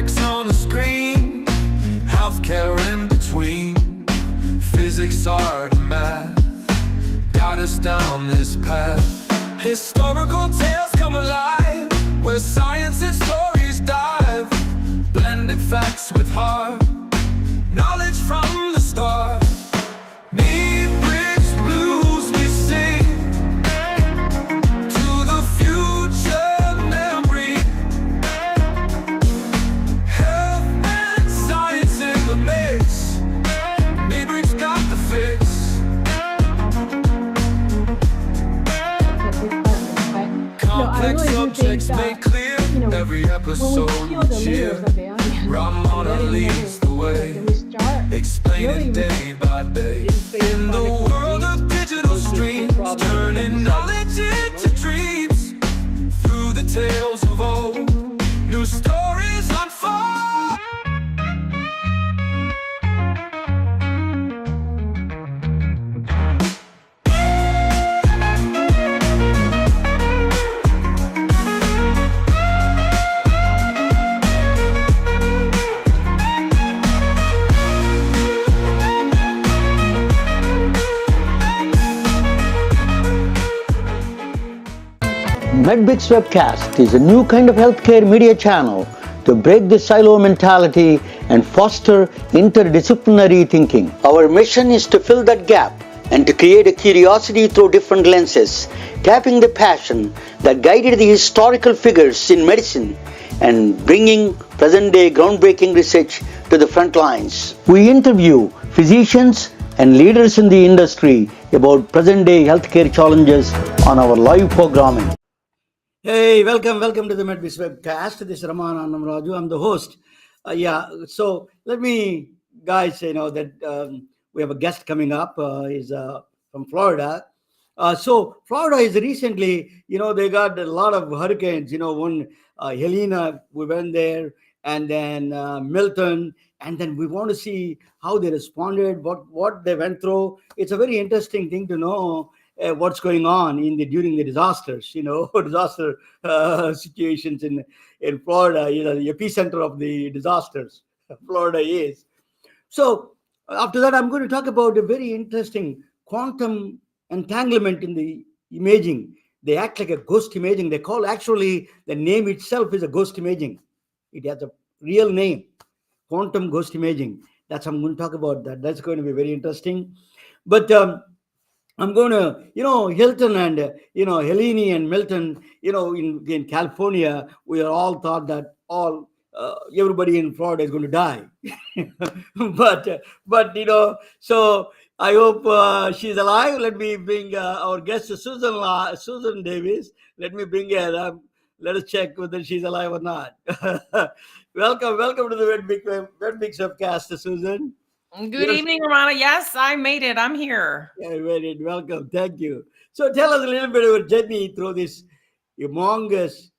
MedBricks on the screen, healthcare in between. Physics, art, and math guide us down this path. Historical tales come alive, where science and stories dive. Blended facts with heart, knowledge from the start. MedBricks blues we sing, to the future memory. Health and science in the mix, MedBricks got the fix. Complex subjects made clear, every episode with cheer. Ramona leads the way, explaining day by day. In the world of digital streams, turning knowledge into dreams. Through the tales of old, new stories unfold. MedBricks Webcast is a new kind of healthcare media channel to break the silo mentality and foster interdisciplinary thinking. Our mission is to fill that gap and to create a curiosity through different lenses, tapping the passion that guided the historical figures in medicine and bringing present-day groundbreaking research to the front lines. We interview physicians and leaders in the industry about present-day healthcare challenges on our live programming. Hey, welcome to the MedBricks Webcast. This is Raman Annamraju. I'm the host. So let me, guys, that we have a guest coming up. He's from Florida. So Florida is recently, they got a lot of hurricanes. One Helena, we went there, and then Milton, and then we want to see how they responded, what they went through. It's a very interesting thing to know. What's going on during the disasters, disaster situations in Florida, the epicenter of the disasters, Florida is. So after that, I'm going to talk about a very interesting quantum entanglement in the imaging. They act like a ghost imaging. They call, actually, the name itself is a ghost imaging. It has a real name, quantum ghost imaging. That's I'm going to talk about that. That's going to be very interesting. But I'm going to, Hilton and, Helene and Milton, in California, we are all thought that everybody in Florida is going to die. but, so I hope she's alive. Let me bring our guest, Susan Davis. Let me bring her up. Let us check whether she's alive or not. Welcome to the MedBricks Webcast, Susan. Good evening, Ramana. Yes, I made it. I'm here. Yeah, very welcome. Thank you. So tell us a little bit of your journey through this humongous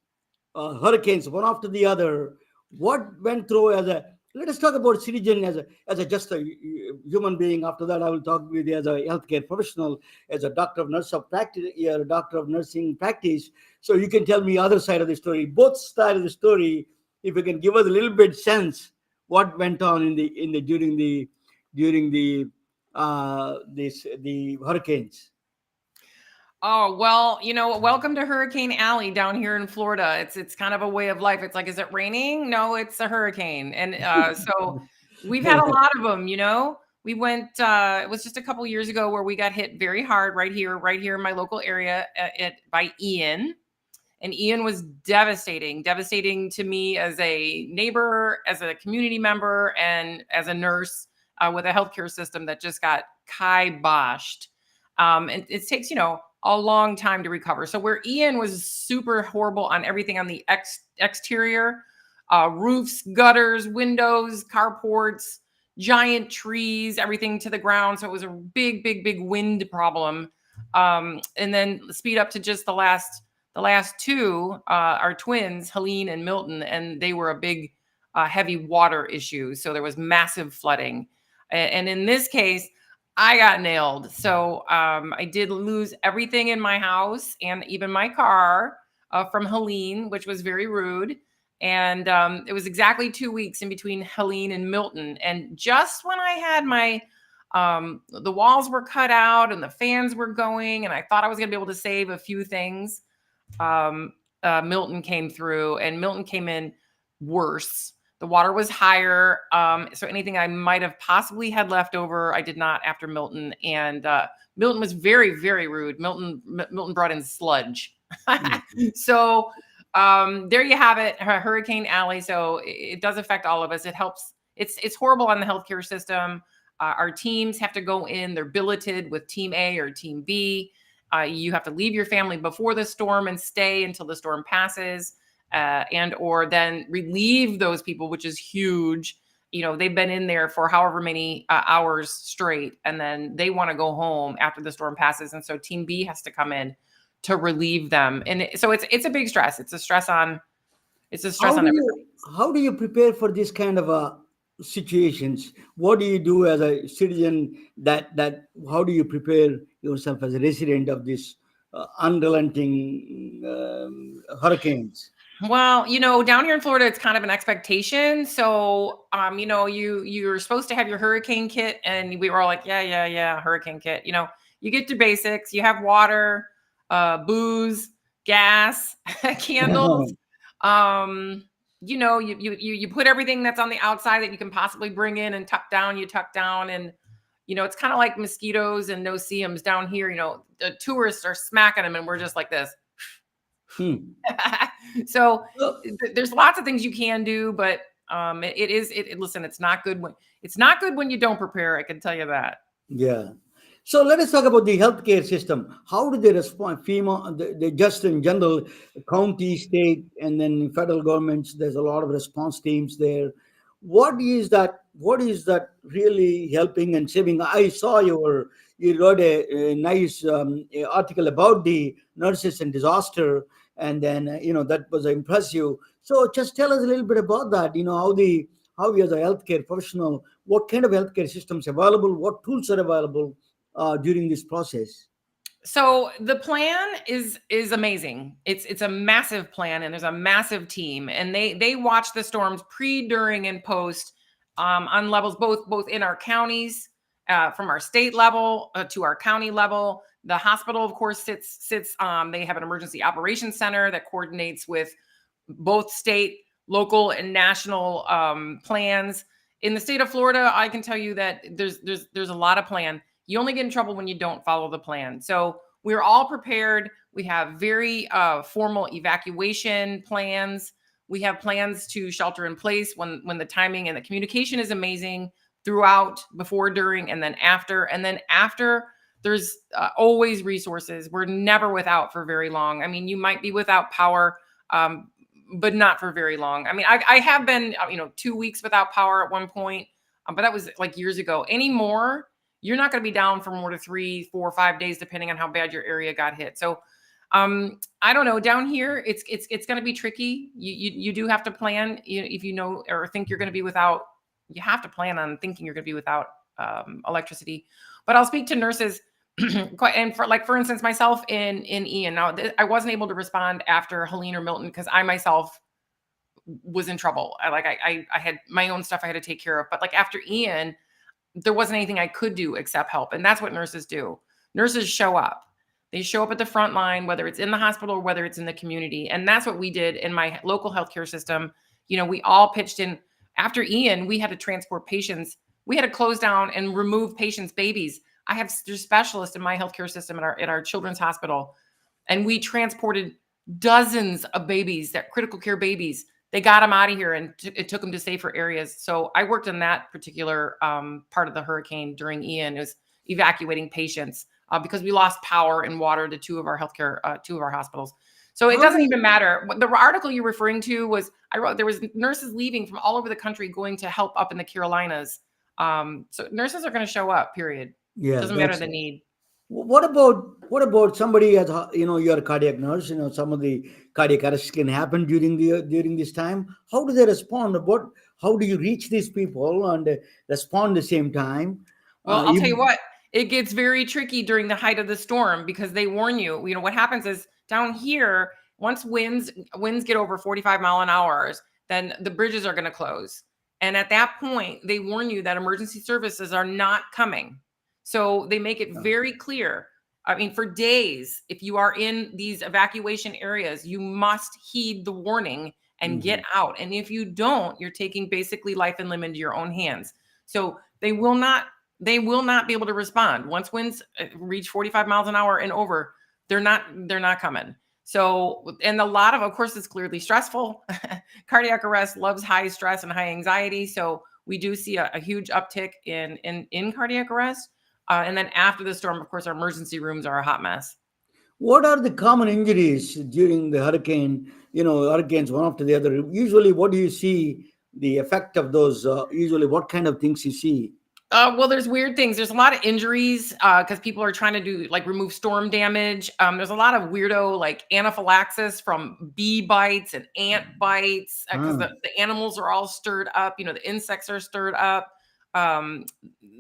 hurricanes, one after the other. What went through let us talk about citizen as a just a human being. After that, I will talk with you as a healthcare professional, as a doctor of nursing practice. So you can tell me other side of the story, both sides of the story. If you can give us a little bit sense what went on during the hurricanes. Oh, well, welcome to Hurricane Alley down here in Florida. It's kind of a way of life. It's like, is it raining? No, it's a hurricane. And so we've had a lot of them, We went, it was just a couple years ago where we got hit very hard right here in my local area by Ian. And Ian was devastating to me as a neighbor, as a community member, and as a nurse with a healthcare system that just got kiboshed. And it takes, a long time to recover. So where Ian was super horrible on everything on the exterior, roofs, gutters, windows, carports, giant trees, everything to the ground. So it was a big wind problem. And then speed up to just the last two, are twins, Helene and Milton, and they were a big heavy water issue. So there was massive flooding. And in this case, I got nailed. So I did lose everything in my house and even my car from Helene, which was very rude. And it was exactly 2 weeks in between Helene and Milton. And just when I had my the walls were cut out and the fans were going, and I thought I was going to be able to save a few things, Milton came through, and Milton came in worse. The water was higher. So anything I might have possibly had left over, I did not after Milton. And Milton was very, very rude. Milton brought in sludge. So there you have it, Hurricane Alley. So it does affect all of us. It helps. It's horrible on the healthcare system. Our teams have to go in. They're billeted with Team A or Team B. You have to leave your family before the storm and stay until the storm passes, and or then relieve those people, which is huge. You know, they've been in there for however many hours straight, and then they want to go home after the storm passes. And so Team B has to come in to relieve them. And so it's a big stress. It's a stress on everybody. How do you prepare for this kind of situations? What do you do as a citizen? How do you prepare yourself as a resident of this unrelenting hurricanes? Well, down here in Florida, it's kind of an expectation. So, you're supposed to have your hurricane kit, and we were all like, yeah, hurricane kit. You get to basics. You have water, booze, gas, candles. You put everything that's on the outside that you can possibly bring in and tuck down. You tuck down, and it's kind of like mosquitoes and no-see-ums down here. The tourists are smacking them, and we're just like this. So there's lots of things you can do, but listen, it's not good when you don't prepare. I can tell you that. Yeah. So let us talk about the healthcare system. How do they respond? FEMA, the just in general, county, state, and then federal governments. There's a lot of response teams there. What is that really helping and saving? I saw you wrote a nice article about the nurses and disaster, and then that was impressive. So just tell us a little bit about that. How we as a healthcare professional, what kind of healthcare systems available, what tools are available during this process. So the plan is amazing. It's a massive plan, and there's a massive team, and they watch the storms pre, during, and post on levels both in our counties, from our state level to our county level. The hospital, of course, sits. They have an emergency operations center that coordinates with both state, local, and national plans. In the state of Florida, I can tell you that there's a lot of plan. You only get in trouble when you don't follow the plan. So we're all prepared. We have very formal evacuation plans. We have plans to shelter in place when the timing and the communication is amazing throughout, before, during, and then after. And then after, there's always resources. We're never without for very long. I mean, you might be without power, but not for very long. I mean, I have been, 2 weeks without power at one point, but that was like years ago. Anymore, you're not going to be down for more than 3, 4, 5 days, depending on how bad your area got hit. So, I don't know. Down here, it's going to be tricky. You do have to plan. If you know or think you're going to be without, you have to plan on thinking you're going to be without electricity. But I'll speak to nurses. And for instance, myself in Ian. Now, I wasn't able to respond after Helene or Milton because I myself was in trouble. I had my own stuff I had to take care of. But like after Ian, there wasn't anything I could do except help. And that's what nurses do. Nurses show up. They show up at the front line, whether it's in the hospital or whether it's in the community. And that's what we did in my local healthcare system. We all pitched in. After Ian, we had to transport patients. We had to close down and remove patients' babies. There's specialists in my healthcare system at our children's hospital. And we transported dozens of babies, that critical care babies. They got them out of here, and it took them to safer areas. So I worked in that particular part of the hurricane during Ian. It was evacuating patients because we lost power and water to two of our hospitals. So it doesn't even matter. The article you're referring to was, I wrote, there was nurses leaving from all over the country going to help up in the Carolinas. So nurses are going to show up, period. Yeah, doesn't matter the need. What about somebody as you're a cardiac nurse? Some of the cardiac arrests can happen during this time. How do they respond? How do you reach these people and respond at the same time? Well, I'll tell you what, it gets very tricky during the height of the storm because they warn you. What happens is down here, once winds get over 45 mile an hour, then the bridges are going to close. And at that point, they warn you that emergency services are not coming. So they make it very clear. I mean, for days, if you are in these evacuation areas, you must heed the warning and get out. And if you don't, you're taking basically life and limb into your own hands. So they will not be able to respond. Once winds reach 45 miles an hour and over, they're not coming. So, and of course, it's clearly stressful. Cardiac arrest loves high stress and high anxiety. So we do see a huge uptick in cardiac arrest. And then after the storm, of course, our emergency rooms are a hot mess. What are the common injuries during the hurricane? Hurricanes one after the other. Usually, what do you see the effect of those? Usually, what kind of things you see? Well, there's weird things. There's a lot of injuries because people are trying to do remove storm damage. There's a lot of weirdo anaphylaxis from bee bites and ant bites because the animals are all stirred up. The insects are stirred up.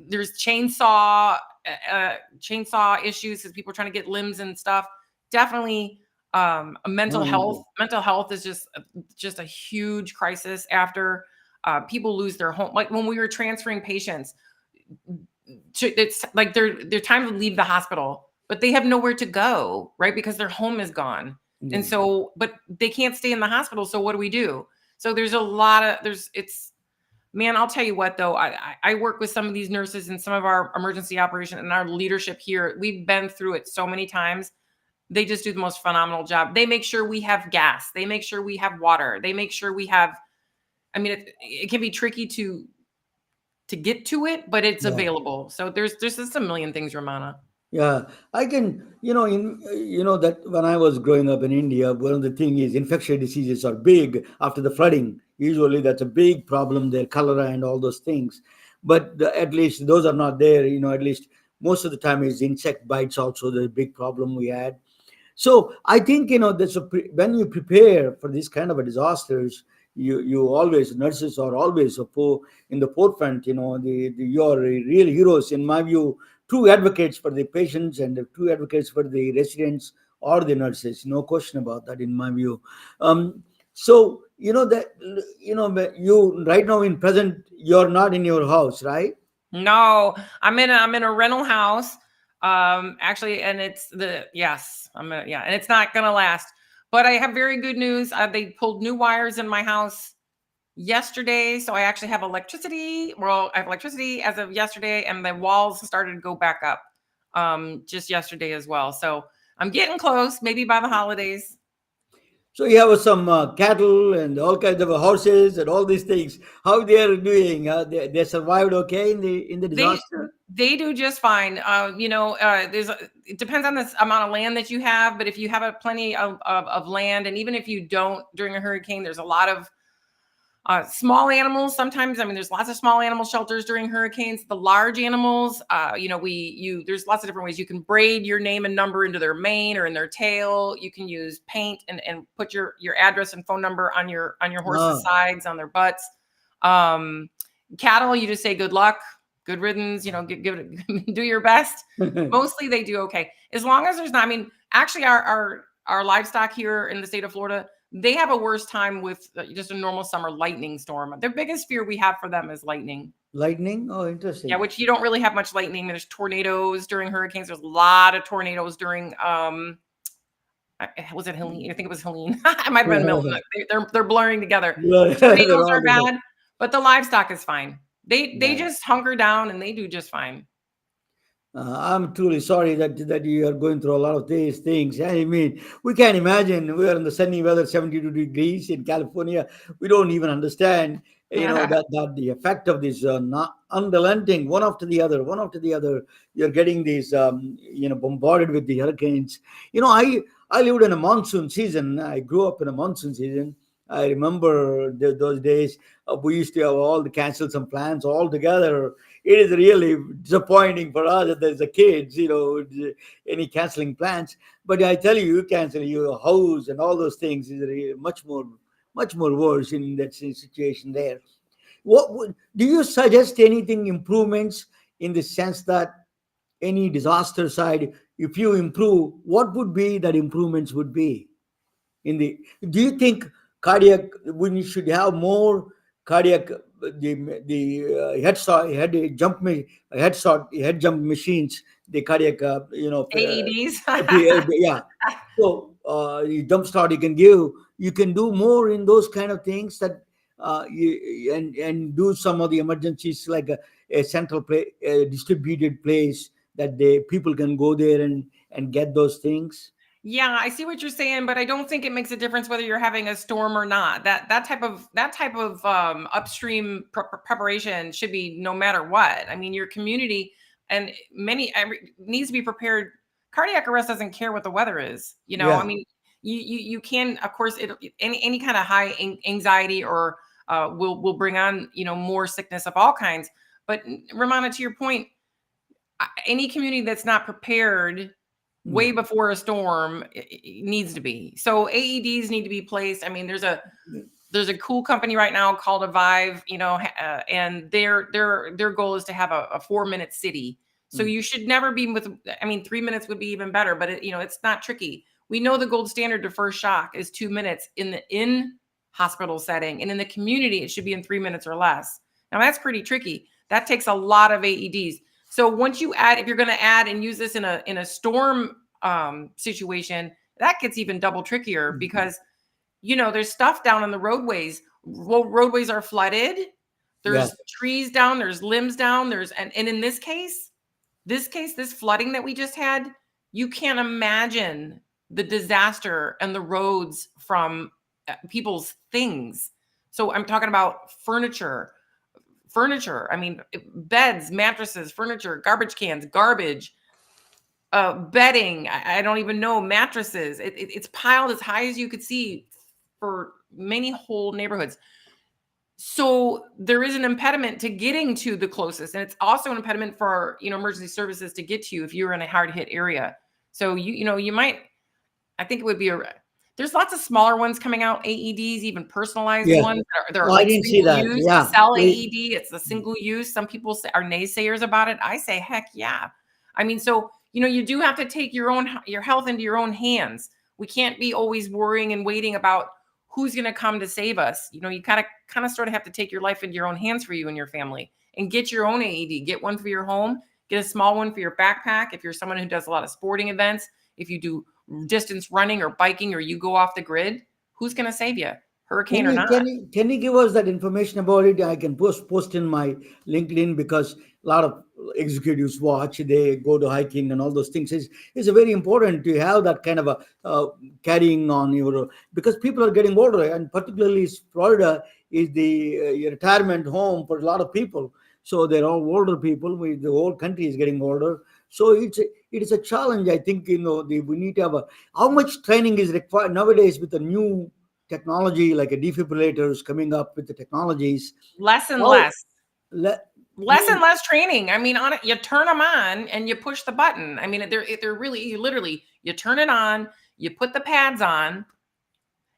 There's chainsaw issues because people are trying to get limbs and stuff. Definitely, mental health. Mental health is just a huge crisis after people lose their home. Like when we were transferring patients, it's like they're time to leave the hospital, but they have nowhere to go, right? Because their home is gone. And so, but they can't stay in the hospital. So what do we do? So there's a lot of, man, I'll tell you what, though, I work with some of these nurses and some of our emergency operation and our leadership here. We've been through it so many times. They just do the most phenomenal job. They make sure we have gas. They make sure we have water. They make sure we have, it can be tricky to get to it, but it's available. So there's just a million things, Ramana. Yeah, I can, that when I was growing up in India, one of the things is infectious diseases are big after the flooding. Usually that's a big problem there, cholera and all those things. But at least those are not there, at least most of the time is insect bites also the big problem we had. So I think, when you prepare for this kind of a disasters, you always, nurses are always in the forefront, you are real heroes, in my view, true advocates for the patients and the true advocates for the residents or the nurses, no question about that, in my view. So, you right now in present, you're not in your house, right? No, I'm in a rental house. Actually, and and it's not going to last. But I have very good news. They pulled new wires in my house yesterday. So I actually have electricity. Well, I have electricity as of yesterday, and the walls started to go back up just yesterday as well. So I'm getting close, maybe by the holidays. So you have some cattle and all kinds of horses and all these things. How they are doing? They survived okay in the disaster? They do just fine. It depends on the amount of land that you have, but if you have plenty of land, and even if you don't during a hurricane, there's a lot of small animals. Sometimes, there's lots of small animal shelters during hurricanes. The large animals, there's lots of different ways. You can braid your name and number into their mane or in their tail. You can use paint and put your address and phone number on your horse's sides, on their butts. Cattle, you just say good luck, good riddance. Give it, do your best. Mostly they do okay, as long as there's not. Actually, our livestock here in the state of Florida, they have a worse time with just a normal summer lightning storm. Their biggest fear we have for them is lightning. Lightning? Oh, interesting. Yeah, which you don't really have much lightning. There's tornadoes during hurricanes. There's a lot of tornadoes during, was it Helene? I think it was Helene. It might have been Milton. They're blurring together. Tornadoes are bad, but the livestock is fine. They just hunker down and they do just fine. I'm truly sorry that you are going through a lot of these things. We can't imagine. We are in the sunny weather, 72 degrees in California. We don't even understand, that the effect of this not unrelenting, one after the other. You're getting these, bombarded with the hurricanes. I lived in a monsoon season. I grew up in a monsoon season. I remember those days. We used to have all the cancel some plans all together. It is really disappointing for us that there's a kids, any canceling plans. But I tell you cancel your house and all those things is really much more worse in that situation there. Do you suggest anything improvements in the sense that any disaster side, if you improve, what would be that improvements would be? in the. Do you think cardiac? We should have more cardiac head jump machines, the cardiac AEDs. yeah. So you jump start you can give, you can do more in those kind of things that and do some of the emergencies like a central place, a distributed place that the people can go there and get those things. Yeah, I see what you're saying, but I don't think it makes a difference whether you're having a storm or not. That type of upstream preparation should be no matter what. I mean, your community and needs to be prepared. Cardiac arrest doesn't care what the weather is. Yeah. I mean, you can, of course, any kind of high anxiety or will bring on more sickness of all kinds. But Ramana, to your point, any community that's not prepared way before a storm it needs to be. So AEDs need to be placed. I mean, there's a cool company right now called Avive, and their goal is to have a 4-minute city. So you should never be 3 minutes would be even better, but it's not tricky. We know the gold standard to first shock is 2 minutes in the hospital setting, and in the community it should be in 3 minutes or less. Now that's pretty tricky. That takes a lot of AEDs. So once you add, if you're going to add and use this in a storm situation, that gets even double trickier because, there's stuff down on the roadways. Roadways are flooded. There's trees down. There's limbs down. And in this flooding that we just had, you can't imagine the disaster and the roads from people's things. So I'm talking about furniture. I mean, beds, mattresses, furniture, garbage cans, garbage, bedding. I don't even know, mattresses. It's piled as high as you could see for many whole neighborhoods. So there is an impediment to getting to the closest. And it's also an impediment for, emergency services to get to you if you're in a hard hit area. So you might, I think it would be there's lots of smaller ones coming out, AEDs, even personalized ones. They're I didn't see that. Use, Yeah. Cell AED, it's a single use. Some people are naysayers about it. I say, heck yeah. I mean, so, you do have to take your health into your own hands. We can't be always worrying and waiting about who's going to come to save us. You kind of sort of have to take your life into your own hands for you and your family and get your own AED. Get one for your home, get a small one for your backpack. If you're someone who does a lot of sporting events, if you do distance running or biking, or you go off the grid, who's going to save you, hurricane or not? Can you give us that information about it? I can post in my LinkedIn because a lot of executives watch, they go to hiking and all those things. It's very important to have that kind of a carrying on because people are getting older, and particularly Florida is the retirement home for a lot of people. So they're all older people. The whole country is getting older. So it is a challenge. I think we need to have how much training is required nowadays with the new technology like a defibrillators coming up with the technologies. Less and less training. I mean, on it, you turn them on and you push the button. I mean, they're really literally you turn it on, you put the pads on,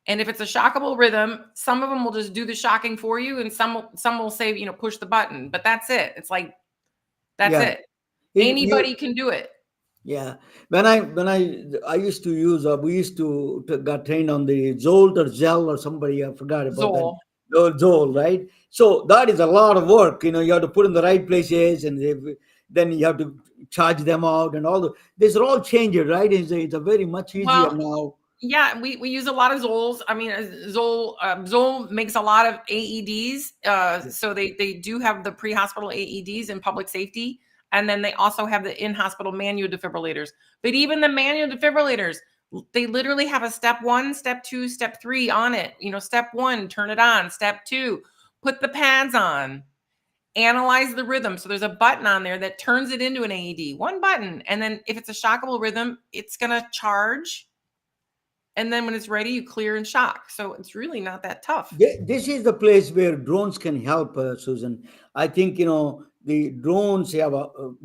and if it's a shockable rhythm, some of them will just do the shocking for you, and some will say push the button. But that's it. It's like that's it. Anybody can do it. Yeah. When I used to use, we used to got trained on the Zolt or Zell or somebody, I forgot about Zoll. that. Zoll, right? So that is a lot of work. You have to put in the right places, and then you have to charge them out and all. These are all changed, right? It's a very much easier now. Yeah, we use a lot of Zolls. I mean, Zoll makes a lot of AEDs. So they do have the pre-hospital AEDs in public safety. And then they also have the in-hospital manual defibrillators. But even the manual defibrillators, they literally have a step 1, step 2, step 3 on it. Step 1, turn it on. Step 2, put the pads on. Analyze the rhythm. So there's a button on there that turns it into an AED. One button. And then if it's a shockable rhythm, it's going to charge. And then when it's ready, you clear and shock. So it's really not that tough. This is the place where drones can help, Susan. I think, the drones have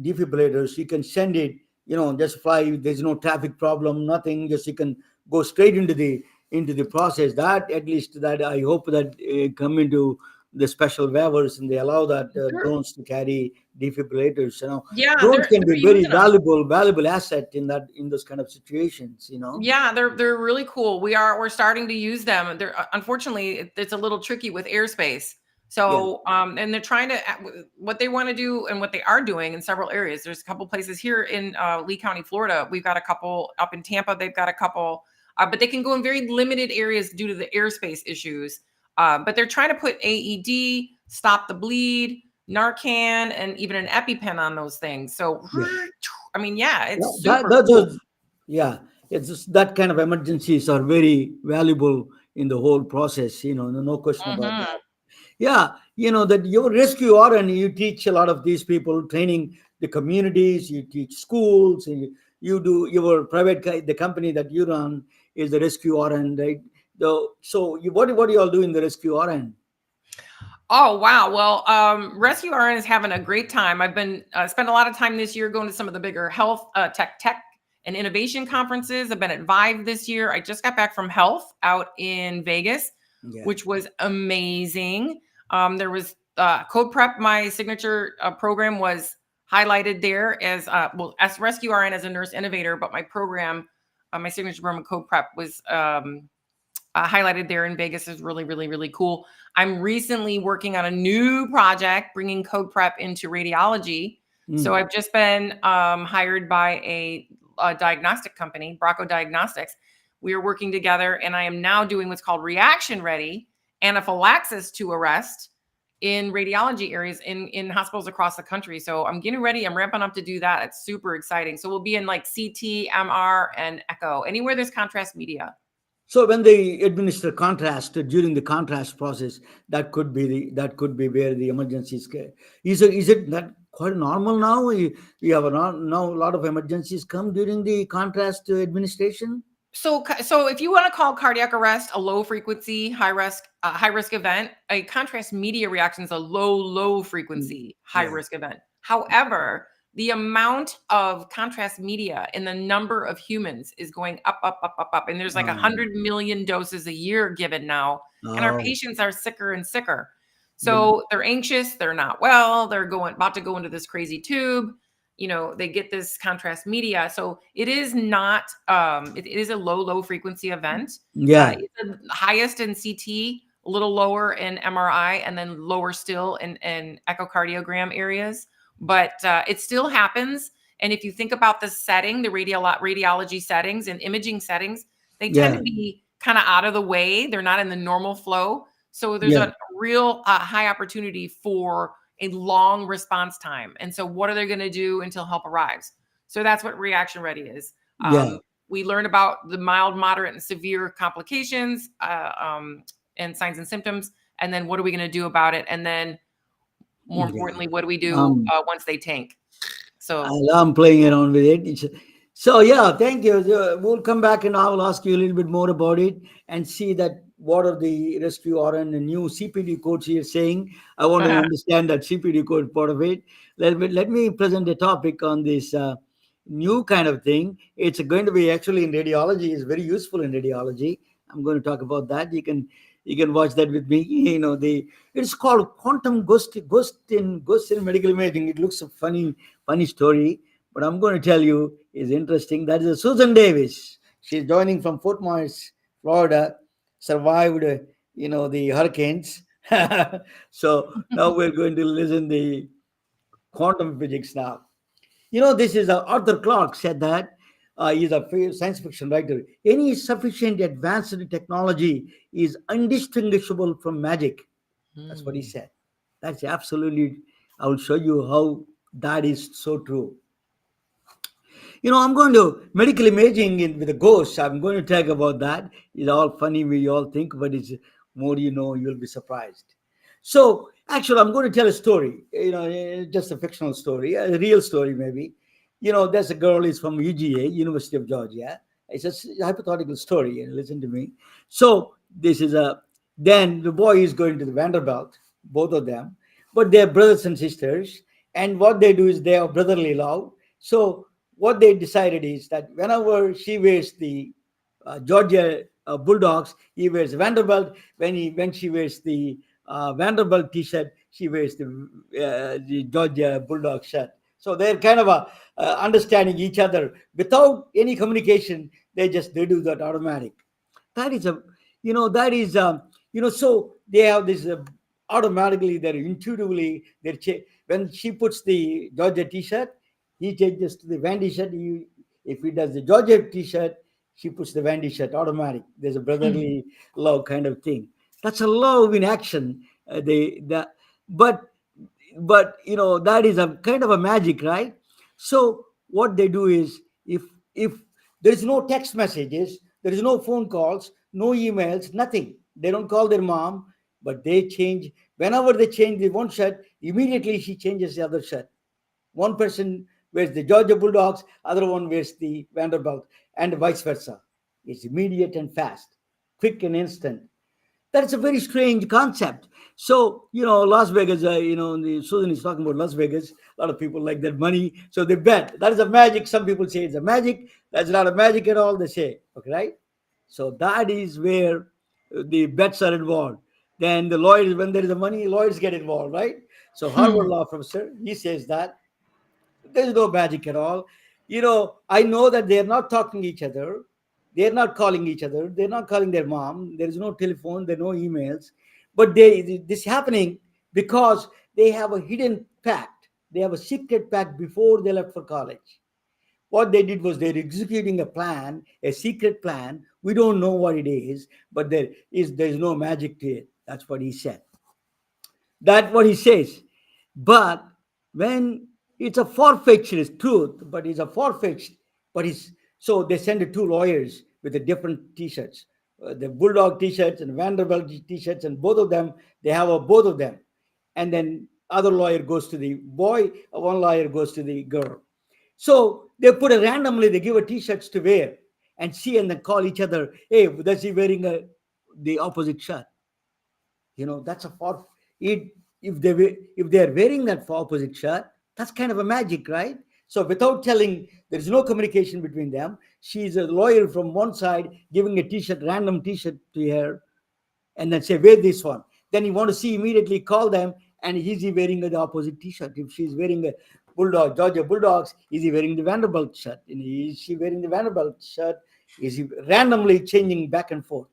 defibrillators. You can send it, just fly. There's no traffic problem, nothing. Just you can go straight into the process. That at least that I hope that come into the special waivers, and they allow that Sure. drones to carry defibrillators. Yeah, Drones they're can be very using them. valuable asset in those kind of situations. Yeah, they're really cool. We're starting to use them. They're unfortunately it's a little tricky with airspace. Yeah, So and they're trying to what they want to do and what they are doing in several areas. There's a couple places here in Lee County, Florida. We've got a couple up in Tampa. They've got a couple, but they can go in very limited areas due to the airspace issues. But they're trying to put AED, stop the bleed, Narcan, and even an EpiPen on those things. So yeah. I mean, yeah, it's That, super that's cool. a, yeah, it's just that kind of emergencies are very valuable in the whole process. No question about that. Mhm. Yeah, that your rescue RN, you teach a lot of these people, training the communities, you teach schools, and you do your the company that you run is the rescue RN, right? So what do you all do in the rescue RN? Oh wow! Well, RescueRN is having a great time. I've been spent a lot of time this year going to some of the bigger health tech and innovation conferences. I've been at Vive this year. I just got back from Health out in Vegas, Yeah, which was amazing. There was CodePrep, my signature program, was highlighted there as as RescueRN as a nurse innovator, but my program, my signature program, CodePrep, was highlighted there in Vegas. Is really, really, really cool. I'm recently working on a new project, bringing CodePrep into radiology. So I've just been hired by a diagnostic company, Bracco Diagnostics. We are working together, and I am now doing what's called reaction ready anaphylaxis to arrest in radiology areas in hospitals across the country. So I'm getting ready. I'm ramping up to do that. It's super exciting. So we'll be in like CT, MR, and echo, anywhere there's contrast media. so when they administer contrast during the contrast process, that could be where the emergencies get. Is it that quite normal now? You have now a lot of emergencies come during the contrast administration. So if you want to call cardiac arrest a low frequency, high risk event, a contrast media reaction is a low frequency, high Yeah, risk event. However, the amount of contrast media in the number of humans is going up. And there's like um, 100 million doses a year given now. And our oh, patients are sicker and sicker. the, So they're anxious, they're not well, they're about to go into this crazy tube. They get this contrast media. So it is not, it is a low frequency event. yeah, It's the highest in CT, a little lower in MRI, and then lower still in echocardiogram areas. But it still happens. And if you think about the setting, the radiology settings and imaging settings, they tend yeah, to be kind of out of the way. They're not in the normal flow. So there's yeah, a real high opportunity for a long response time. And so what are they going to do until help arrives? So that's what reaction ready is. yeah, We learn about the mild, moderate, and severe complications and signs and symptoms. And then what are we going to do about it? And then more yeah. importantly, what do we do Um, once they tank? So I'm playing around with it. So yeah, thank you. We'll come back and I will ask you a little bit more about it and see that what are the rescue RN and new CPD codes you're saying. I want to understand that CPD code part of it. Let me present a topic on this new kind of thing. It's going to be actually in radiology. It's very useful in radiology. I'm going to talk about that. You can watch that with me. It's called quantum ghost in medical imaging. It looks a funny story, but I'm going to tell you is interesting. That is Susan Davis. She's joining from Fort Myers, Florida. Survived, the hurricanes. So now we're going to listen the quantum physics now. This is Arthur Clarke said that he's a science fiction writer. Any sufficient advanced technology is undistinguishable from magic. That's what he hmm. said. That's absolutely. I will show you how that is so true. I'm going to medical imaging with the ghosts. I'm going to talk about that. It's all funny, we all think, but it's more you'll be surprised. So, actually, I'm going to tell a story, just a fictional story, a real story, maybe. There's a girl is from UGA, University of Georgia. It's a hypothetical story, and listen to me. So, then the boy is going to the Vanderbilt, both of them, but they're brothers and sisters. And what they do is they are brotherly love. So, what they decided is that whenever she wears the Georgia Bulldogs, he wears Vanderbilt. When she wears the Vanderbilt T-shirt, she wears the Georgia Bulldog shirt. So they're kind of understanding each other without any communication. They do that automatic. That is that is so they have this automatically, they're intuitively, when she puts the Georgia T-shirt, he changes to the Vandy shirt. If he does the Georgia T-shirt, she puts the Vandy shirt automatic. There's a brotherly love kind of thing. That's a love in action. But that is a kind of a magic, right? So what they do is, if there is no text messages, there is no phone calls, no emails, nothing, they don't call their mom, but they change. Whenever they change the one shirt, immediately she changes the other shirt. One person wears the Georgia Bulldogs, other one wears the Vanderbilt, and vice versa. It's immediate and fast, quick and instant. That's a very strange concept. So, Las Vegas, Susan is talking about Las Vegas. A lot of people like that money. So they bet. That is a magic. Some people say it's a magic. That's not a magic at all, they say. Okay, right? So that is where the bets are involved. Then the lawyers, when there is a money, lawyers get involved, right? So Harvard law professor, he says that there's no magic at all. I know that they're not talking to each other. They're not calling each other. They're not calling their mom. There is no telephone. There are no emails. But this happening because they have a hidden pact. They have a secret pact before they left for college. What they did was they're executing a plan, a secret plan. We don't know what it is, but there's no magic to it. That's what he said. That's what he says. But when it's a far-fetched truth, but it's a far-fetched, but it's so they send it two lawyers with the different T-shirts, the Bulldog T-shirts and Vanderbilt T-shirts, and both of them, they have both of them. And then other lawyer goes to the boy, one lawyer goes to the girl. So they put it randomly, they give a T-shirts to wear and see, and then call each other, hey, does he wearing the opposite shirt? That's a far. If they are wearing that opposite shirt, that's kind of a magic, right? So without telling, there is no communication between them. She's a lawyer from one side giving a T-shirt, random T-shirt to her, and then say, wear this one. Then you want to see, immediately call them, and is he wearing the opposite T-shirt? If she's wearing a Georgia Bulldogs, is he wearing the Vanderbilt shirt? And is she wearing the Vanderbilt shirt? Is he randomly changing back and forth?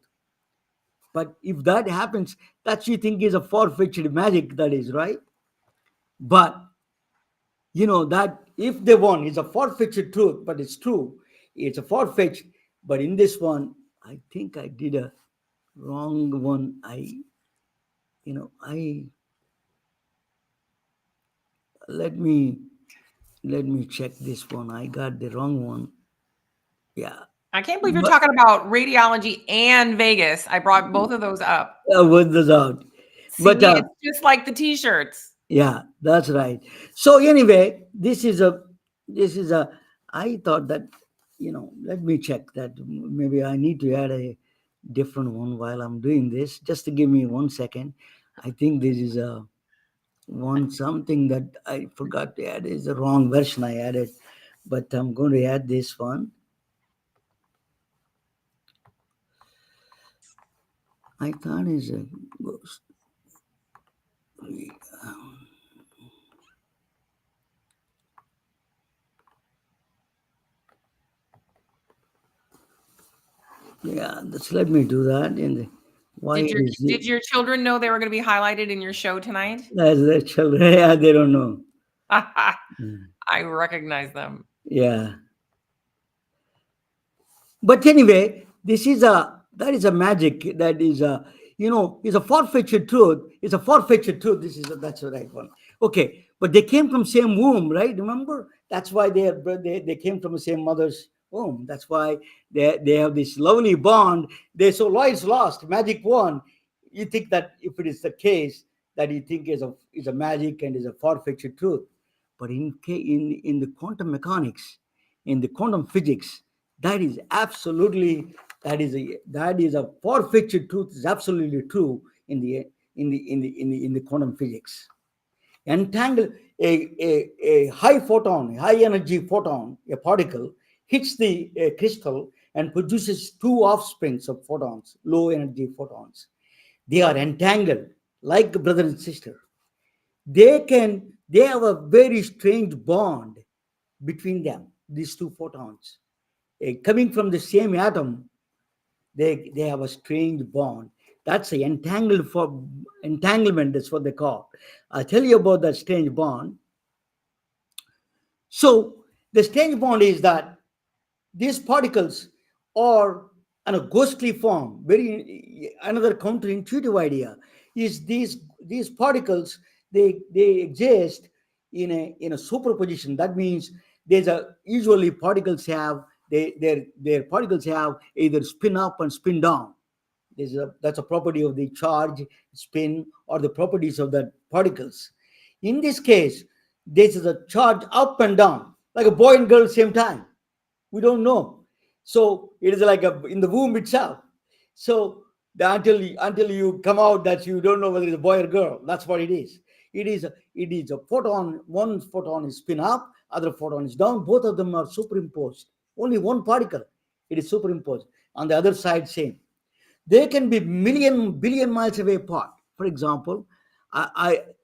But if that happens, that you think is a far-fetched magic, that is, right? But that if they won, it's a far-fetched truth, but it's true. It's a far-fetched. But in this one, I think I did a wrong one. Let me check this one. I got the wrong one. Yeah. I can't believe you're talking about radiology and Vegas. I brought both of those up. With those out. See, But it's just like the T-shirts. yeah, that's right. So anyway, this is a. I thought that let me check that. Maybe I need to add a different one while I'm doing this. Just to give me 1 second. I think this is a one something that I forgot to add. Is the wrong version I added, but I'm going to add this one. I thought is a ghost. Yeah, just let me do that. Did your children know they were going to be highlighted in your show tonight? That's their children. Yeah, they don't know. I recognize them. Yeah. But anyway, that is a magic. That is it's a far-fetched truth. It's a far-fetched truth. That's the right one. Okay, but they came from same womb, right? Remember, that's why they came from the same mother's womb. That's why they have this lovely bond. So Lloyd's lost, magic won. You think that if it is the case, that you think is a magic and is a far-fetched truth, but in the quantum mechanics, in the quantum physics, that is absolutely that is a far-fetched truth. Is absolutely true in the quantum physics. Entangle a high energy photon, a particle hits the crystal and produces two offsprings of photons, low energy photons. They are entangled. like brother and sister. They have a very strange bond between them, these two photons. Coming from the same atom, they have a strange bond. That's a entanglement, that's what they call. I'll tell you about that strange bond. So the strange bond is that these particles are in a ghostly form. Very another counterintuitive idea is these particles, they exist in a superposition. That means there's a usually particles have their particles have either spin up and spin down. That's a property of the charge, spin, or the properties of the particles. In this case, this is a charge up and down, like a boy and girl same time. We don't know. So it is like in the womb itself. So until you come out, that you don't know whether it's a boy or girl. That's what it is. It is a photon. One photon is spin up, other photon is down. Both of them are superimposed. Only one particle, it is superimposed. On the other side, same. They can be million billion miles away apart. For example,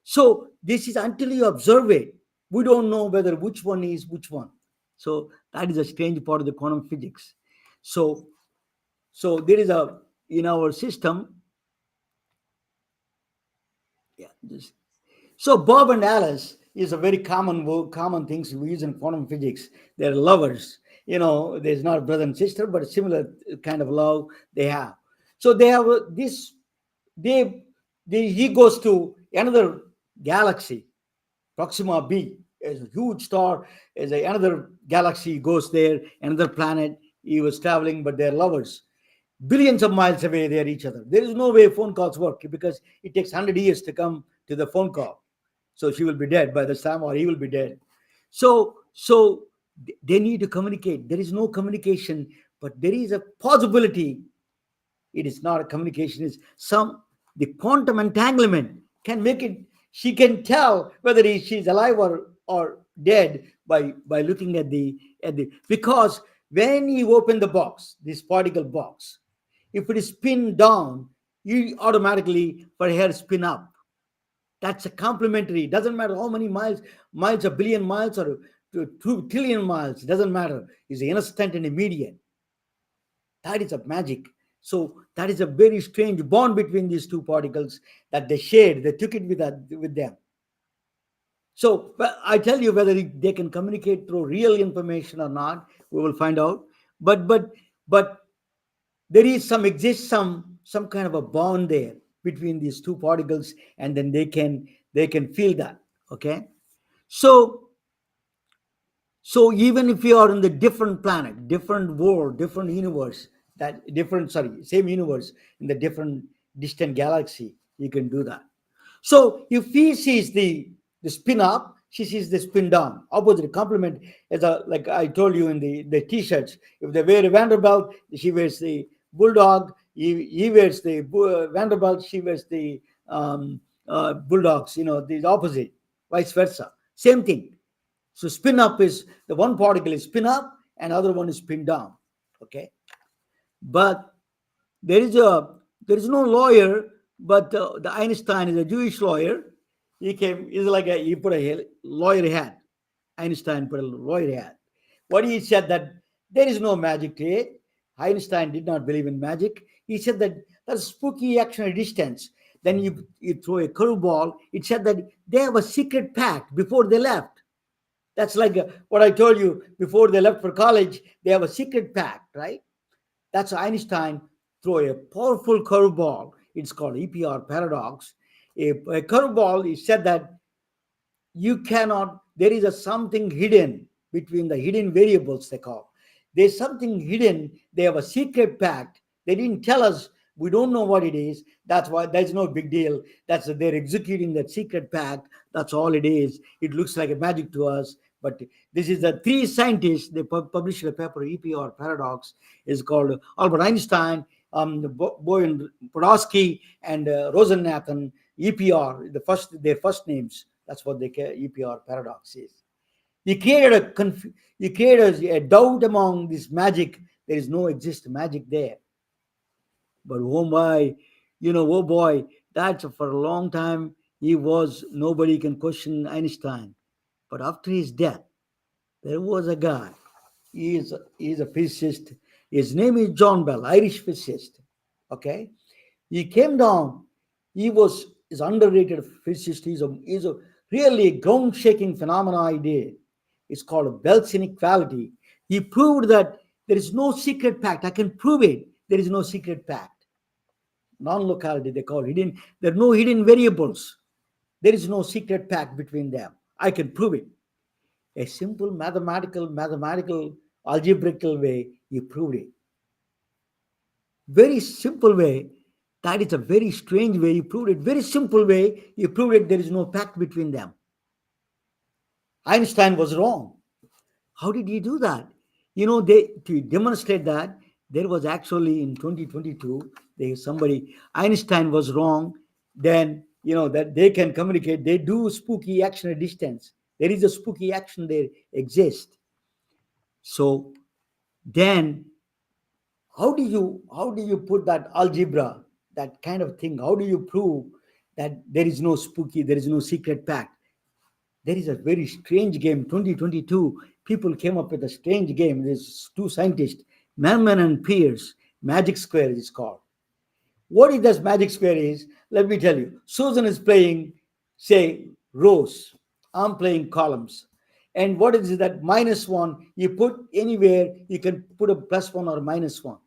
so this is until you observe it, we don't know whether which one is which one. So that is a strange part of the quantum physics. So there is a in our system. Yeah. So Bob and Alice is a very common things we use in quantum physics. They're lovers. There's not brother and sister, but a similar kind of love they have. So they have this. He goes to another galaxy, Proxima B. Is a huge star. Is another galaxy goes there. Another planet. He was traveling, but they're lovers. Billions of miles away, they're each other. There is no way phone calls work because it takes 100 years to come to the phone call. So she will be dead by this time, or he will be dead. So they need to communicate. There is no communication, but there is a possibility. It is not a communication. It's the quantum entanglement can make it. She can tell whether she's alive or dead by looking at the because when you open the box, this particle box, if it is pinned down, you automatically for her spin up. That's a complementary. It doesn't matter how many miles a billion miles or 2 trillion miles. It doesn't matter. It's instant and immediate. That is a magic. So that is a very strange bond between these two particles that they shared. They took it with them. So I tell you whether they can communicate through real information or not. We will find out. But there is exists some kind of a bond there between these two particles, and then they can feel that. Okay. So even if you are in the different planet, different world, different universe, same universe in the different distant galaxy, you can do that. So if he sees the spin up, she sees the spin down. Opposite complement, like I told you in the t-shirts. If they wear a Vanderbilt, she wears the Bulldog. He wears the Vanderbilt. She wears the Bulldogs. The opposite, vice versa. Same thing. So spin up is the one particle is spin up and other one is spin down. Okay, but there is no lawyer, but the Einstein is a Jewish lawyer. He put a lawyer hat. Einstein put a lawyer hat. What he said that there is no magic to it. Einstein did not believe in magic. He said that that's spooky action at distance. Then you throw a curveball. It said that they have a secret pact before they left. That's like what I told you before they left for college. They have a secret pact, right? That's Einstein throw a powerful curveball. It's called EPR paradox. A curveball is said that there is something hidden between the hidden variables they call. There's something hidden. They have a secret pact. They didn't tell us. We don't know what it is. That's why there's no big deal. They're executing that secret pact. That's all it is. It looks like a magic to us. But this is the three scientists. They published a paper, EPR paradox. Is called Albert Einstein, Boyan Podolsky, and Rosennathan. EPR, their first names. That's what the EPR paradox is. You created a doubt among this magic. There is no magic there. But oh boy, That's for a long time. Nobody can question Einstein. But after his death, there was a guy. He is a physicist. His name is John Bell, Irish physicist. Okay, he came down. Is underrated physicist. He's a really ground-shaking phenomena idea. It's called Bell's inequality. He proved that there is no secret pact. I can prove it. There is no secret pact. Non-locality, they call it. There are no hidden variables. There is no secret pact between them. I can prove it. A simple mathematical, algebraical way, he proved it. Very simple way. That is a very strange way. He proved it. Very simple way. He proved it. There is no pact between them. Einstein was wrong. How did he do that? To demonstrate that, there was actually in 2022, Einstein was wrong. Then, that they can communicate. They do spooky action at distance. There is a spooky action there exists. So then, how do you put that algebra, that kind of thing? How do you prove that there is no secret pact? There is a very strange game. 2022, people came up with a strange game. There's two scientists, Merman and Pierce. Magic Square is called. What is this magic square is? Let me tell you. Susan is playing, say, rows. I'm playing columns. And what is it that -1? You put anywhere, you can put a +1 or -1.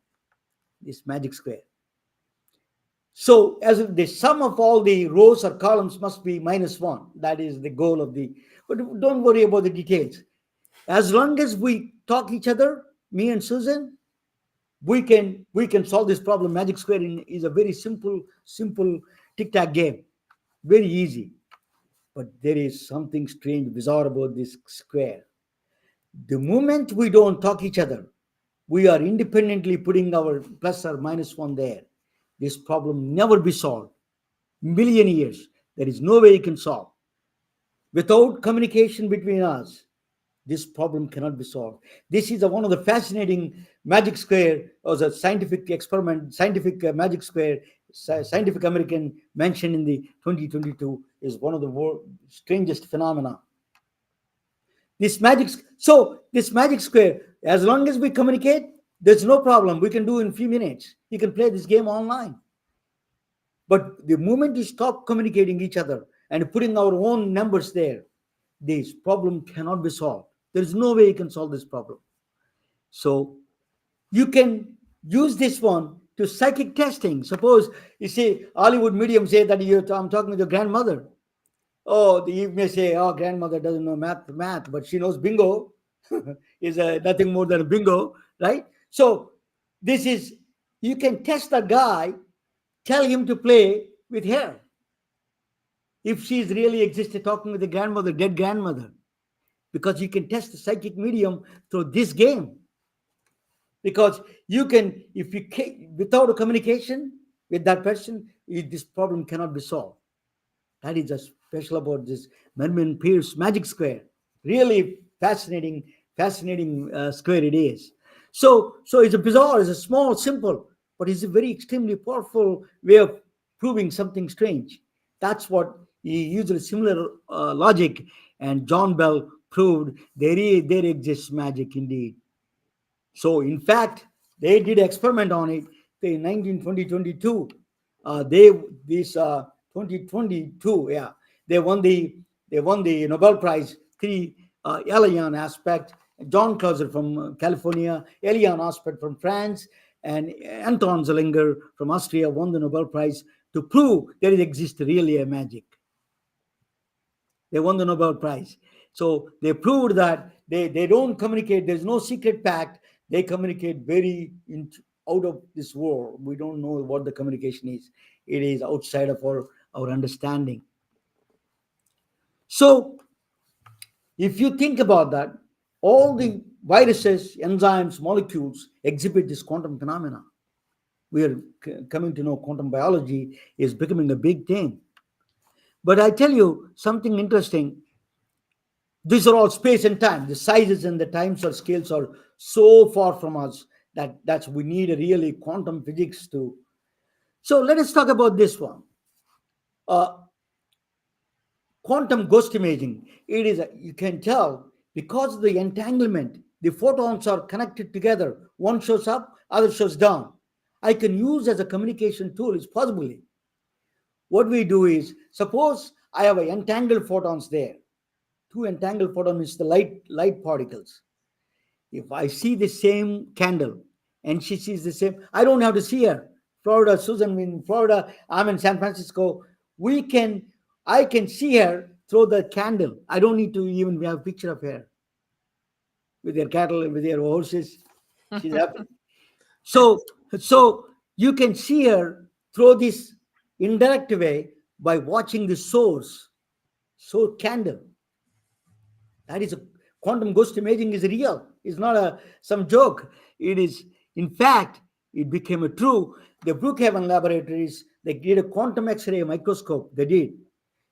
This magic square. So as the sum of all the rows or columns must be -1. That is the goal of the. But don't worry about the details. As long as we talk each other, me and Susan, we can solve this problem. Magic square is a very simple tic-tac game. Very easy. But there is something strange, bizarre about this square. The moment we don't talk each other, we are independently putting our plus or -1 there. This problem never be solved. Million years. There is no way you can solve. Without communication between us, this problem cannot be solved. This is one of the fascinating magic square, or a scientific experiment, magic square, Scientific American mentioned in the 2022 is one of the world's strangest phenomena. This magic square, as long as we communicate, there's no problem. We can do in a few minutes. You can play this game online. But the moment you stop communicating each other and putting our own numbers there, this problem cannot be solved. There's no way you can solve this problem. So you can use this one to psychic testing. Suppose you say Hollywood mediums say that I'm talking with your grandmother. Oh, you may say, oh, grandmother doesn't know math, but she knows bingo. Is nothing more than a bingo, right? So you can test that guy, tell him to play with her. If she's really existed talking with the grandmother, dead grandmother, because you can test the psychic medium through this game. Because you can, without a communication with that person, this problem cannot be solved. That is just special about this Merman Pierce magic square. Really fascinating square it is. So it's a bizarre, it's a small, simple, but it's a very extremely powerful way of proving something strange. That's what he used a similar logic, and John Bell proved there exists magic indeed. So in fact, they did experiment on it in 2022. They won the Nobel Prize. Elian Aspect, John Clauser from California, Elian Aspect from France, and Anton Zeilinger from Austria won the Nobel Prize to prove there exists really a magic. They won the Nobel Prize. So they proved that they don't communicate. There's no secret pact. They communicate very out of this world. We don't know what the communication is. It is outside of our understanding. So if you think about that, all the viruses, enzymes, molecules exhibit this quantum phenomena. We are coming to know quantum biology is becoming a big thing. But I tell you something interesting. These are all space and time. The sizes and the times or scales are so far from us that we need a really quantum physics to. So let us talk about this one. Uh, Quantum ghost imaging. It is you can tell because of the entanglement, the photons are connected together. One shows up, other shows down. I can use as a communication tool is possibly. What we do is suppose I have a entangled photons there. Two entangled photons is the light particles. If I see the same candle and she sees the same, I don't have to see her. Florida, Susan in Florida, I'm in San Francisco. We can, I can see her through the candle. I don't need to even have a picture of her with their cattle and with their horses. She's happy. So, so you can see her through this indirect way by watching the source candle. That is a quantum ghost imaging is real. It's not some joke. It is, in fact, it became a true. The Brookhaven laboratories, they did a quantum X-ray microscope. They did.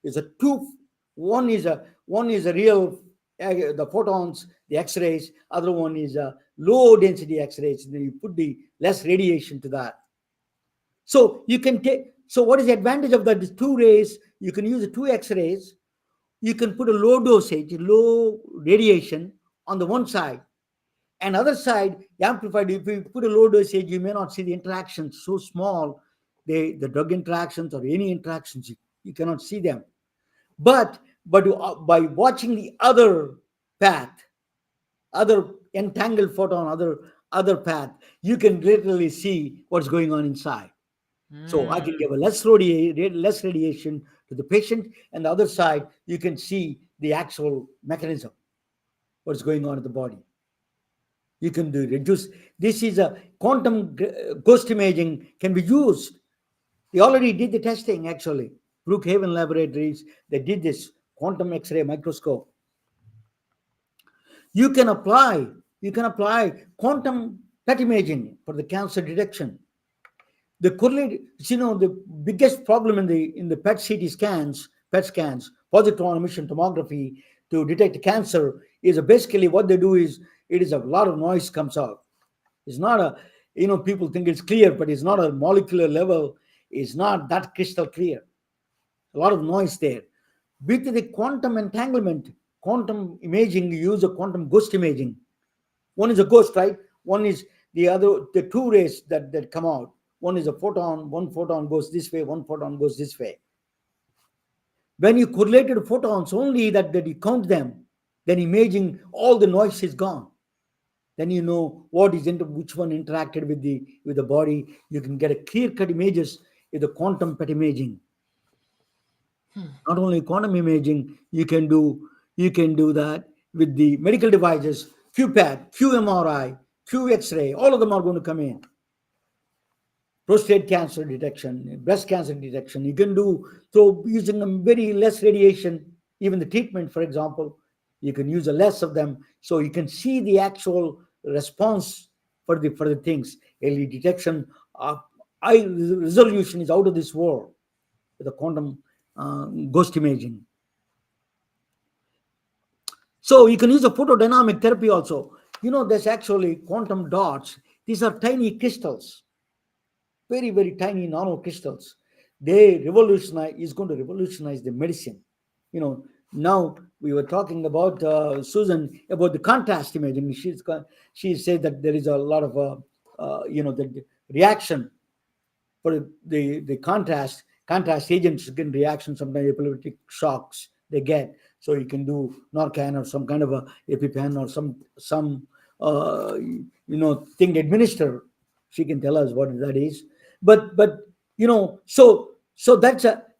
It's a two. One is a real the photons, the X-rays. Other one is a low density X-rays. Then you put the less radiation to that. So you can take. So what is the advantage of that? These two rays. You can use the two X-rays. You can put a low dosage, low radiation on the one side, and other side amplified. If you put a low dosage, you may not see the interactions so small, the drug interactions or any interactions, you cannot see them. But by watching the other path, other entangled photon, other path, you can literally see what's going on inside. So I can give a less radiation to the patient, and the other side you can see the actual mechanism, what's going on in the body. You can reduce. This is a quantum ghost imaging can be used. They already did the testing actually. Brookhaven Laboratories, they did this quantum X-ray microscope. You can apply quantum PET imaging for the cancer detection. The correlate, the biggest problem in the PET scans, positron emission tomography to detect cancer is basically what they do is it is a lot of noise comes out. It's not people think it's clear, but it's not a molecular level. It's not that crystal clear. A lot of noise there. With the quantum entanglement, quantum imaging, you use a quantum ghost imaging. One is a ghost, right? One is the two rays that come out. One is a photon, one photon goes this way, one photon goes this way. When you correlated photons only that you count them, then imaging all the noise is gone. Then you know which one interacted with the body. You can get a clear-cut images with the quantum PET imaging. Not only quantum imaging, you can do that with the medical devices, QPAT, QMRI, QX-ray, all of them are going to come in. Prostate cancer detection, breast cancer detection, you can do so using a very less radiation. Even the treatment, for example, you can use a less of them, so you can see the actual response for the things. Early detection, eye resolution is out of this world with the quantum ghost imaging. So you can use a photodynamic therapy also. There's actually quantum dots. These are tiny crystals. Very, very tiny nanocrystals. Is going to revolutionize the medicine. Now we were talking about Susan about the contrast imaging. She said that there is a lot of the reaction for the contrast agents can reaction, sometimes epileptic shocks they get. So you can do Narcan or some kind of a EpiPen or some thing administer. She can tell us what that is. But so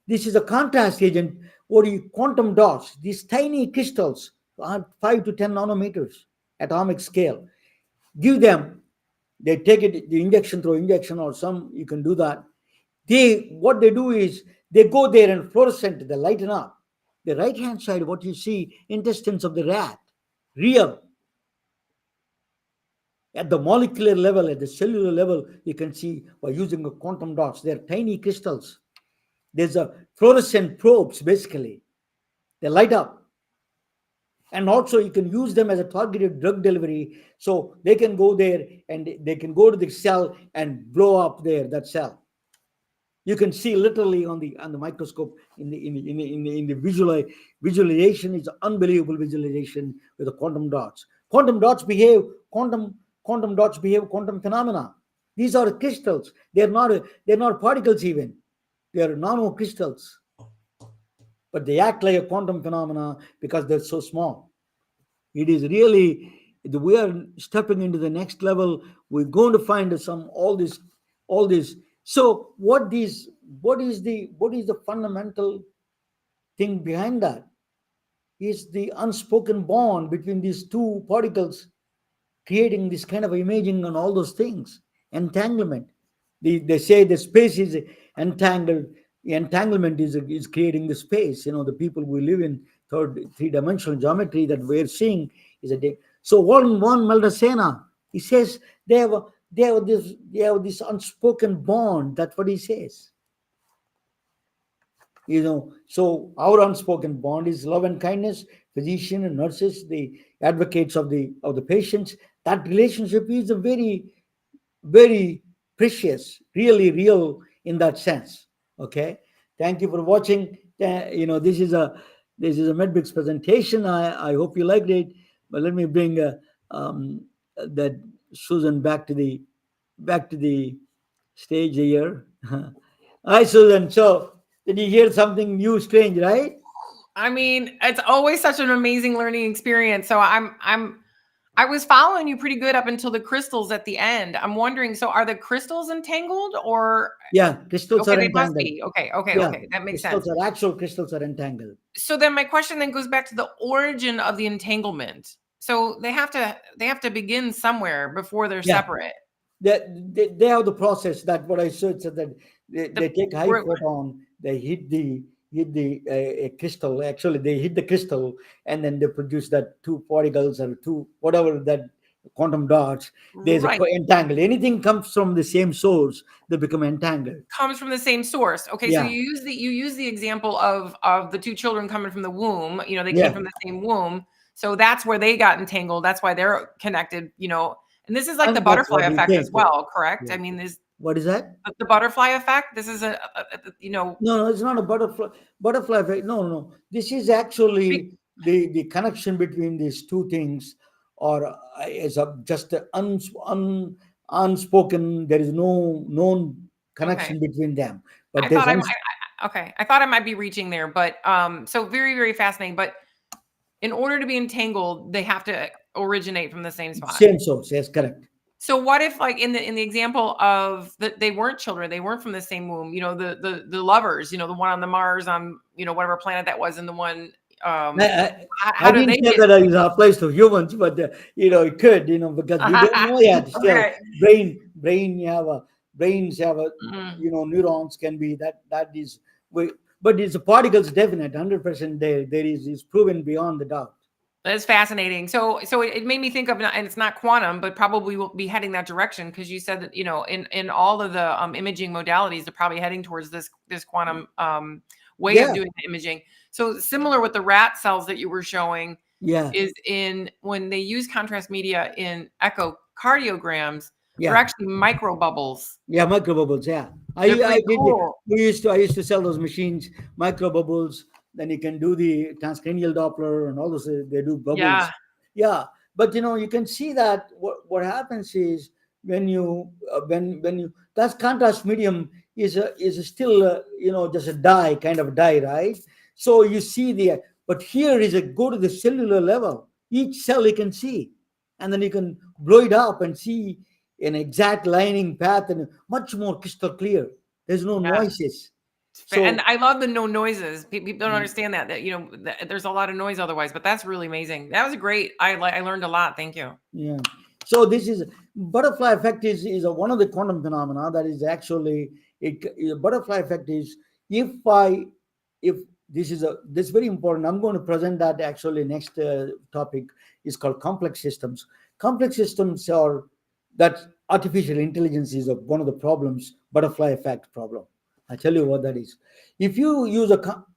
this is a contrast agent. What do you quantum dots? These tiny crystals are 5 to 10 nanometers atomic scale. Give them. They take it the injection through injection or some. You can do that. What they do is they go there and fluorescent. They lighten up. The right hand side, what you see, intestines of the rat, real. At the molecular level, at the cellular level, you can see by using the quantum dots. They're tiny crystals. There's a fluorescent probes, basically. They light up. And also you can use them as a targeted drug delivery. So they can go there and they can go to the cell and blow up that cell. You can see literally on the microscope in the visualization is unbelievable visualization with the quantum dots. Quantum dots behave quantum phenomena. These are crystals. They're not particles even. They are nanocrystals, but they act like a quantum phenomena because they're so small. It is really, we are stepping into the next level. We're going to find all this. So what is the fundamental thing behind that? Is the unspoken bond between these two particles creating this kind of imaging and all those things. Entanglement. They say the space is entangled. Entanglement is creating the space. The people we live in three-dimensional geometry that we're seeing is a day. So one Maldacena, he says they have this unspoken bond. That's what he says. So our unspoken bond is love and kindness. Physician and nurses, the advocates of the patients. That relationship is a very, very precious, really real in that sense. Okay, thank you for watching. This is a MedBricks presentation. I hope you liked it. But let me bring that Susan back to the stage here. Hi, Susan. So, did you hear something new, strange, right? I mean, it's always such an amazing learning experience. So I was following you pretty good up until the crystals at the end. I'm wondering, so are the crystals entangled or? Yeah, crystals Okay, are they must entangled. be. Okay, Yeah, that makes sense. actual crystals are entangled. So then my question then goes back to the origin of the entanglement. So they have to begin somewhere before they're Yeah. separate. They have the process that what I said, so that they take high where- photon, they hit the a crystal. Actually, they hit the crystal, and then they produce that two particles or two whatever that quantum dots. There's Right. a entangled. Anything comes from the same source, they become entangled. Comes from the same source. Okay, so Yeah. you use the example of the two children coming from the womb. They Yeah. came from the same womb. So that's where they got entangled. That's why they're connected, And this is like And the that's butterfly what we effect as think. well, correct? Yeah. I mean, this What is that? the butterfly effect. This is No, it's not a butterfly effect. No. This is actually the connection between these two things, or is just unspoken. There is no known connection Okay. between them. But I there's thought I thought I might be reaching there, but so very, very fascinating. But in order to be entangled, they have to originate from the same spot. same source. Yes, correct. So what if, like in the example of that, they weren't children, they weren't from the same womb, the lovers, the one on the Mars on whatever planet that was, and the one how I do didn't they say get that it applies to humans, but it could, because we don't know yet. Still, Okay. brains have a Mhm. neurons can be that is but it's particles definite 100% there is proven beyond the doubt. That's fascinating. So it made me think of, and it's not quantum, but probably will be heading that direction, because you said that in all of the imaging modalities, they're probably heading towards this quantum way Yeah. of doing the imaging. So similar with the rat cells that you were showing Yeah. is when they use contrast media in echocardiograms, Yeah. they're actually micro bubbles. Yeah, microbubbles. Yeah, They're pretty cool. I used to sell those machines, microbubbles. Then you can do the transcranial Doppler and all those. They do bubbles. Yeah. Yeah, but you can see that what happens is when you that contrast medium is still just a dye kind of dye, right? So you see but here is a go to the cellular level. Each cell you can see, and then you can blow it up and see an exact lining path and much more crystal clear. There's no Yeah. noises. So And I love the no noises. People don't Mhm. understand that there's a lot of noise otherwise, but that's really amazing. That was great. I learned a lot. Thank you. yeah. So this is butterfly effect is one of the quantum phenomena that is actually a butterfly effect is if this is very important. I'm going to present that actually next topic is called complex systems. Complex systems are that artificial intelligence is one of the problems, butterfly effect problem. I tell you what that is. If you use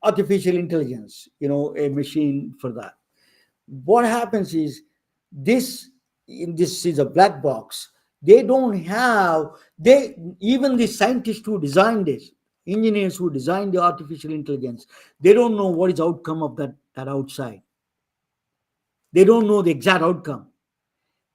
artificial intelligence, a machine for that, what happens is this is a black box. They don't have they even the scientists who designed this. Engineers who design the artificial intelligence, they don't know what is outcome of that outside. They don't know the exact outcome.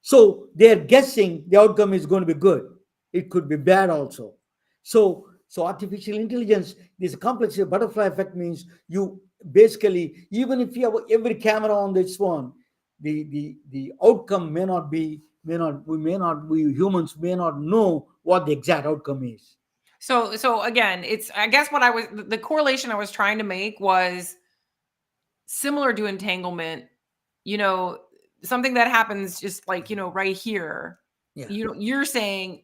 So they're guessing the outcome is going to be good. It could be bad also. So artificial intelligence, this complex butterfly effect means you basically, even if you have every camera on this one, the outcome we humans may not know what the exact outcome is. So again, it's, I guess what the correlation I was trying to make was similar to entanglement, something that happens just like, right here. Yeah. You're saying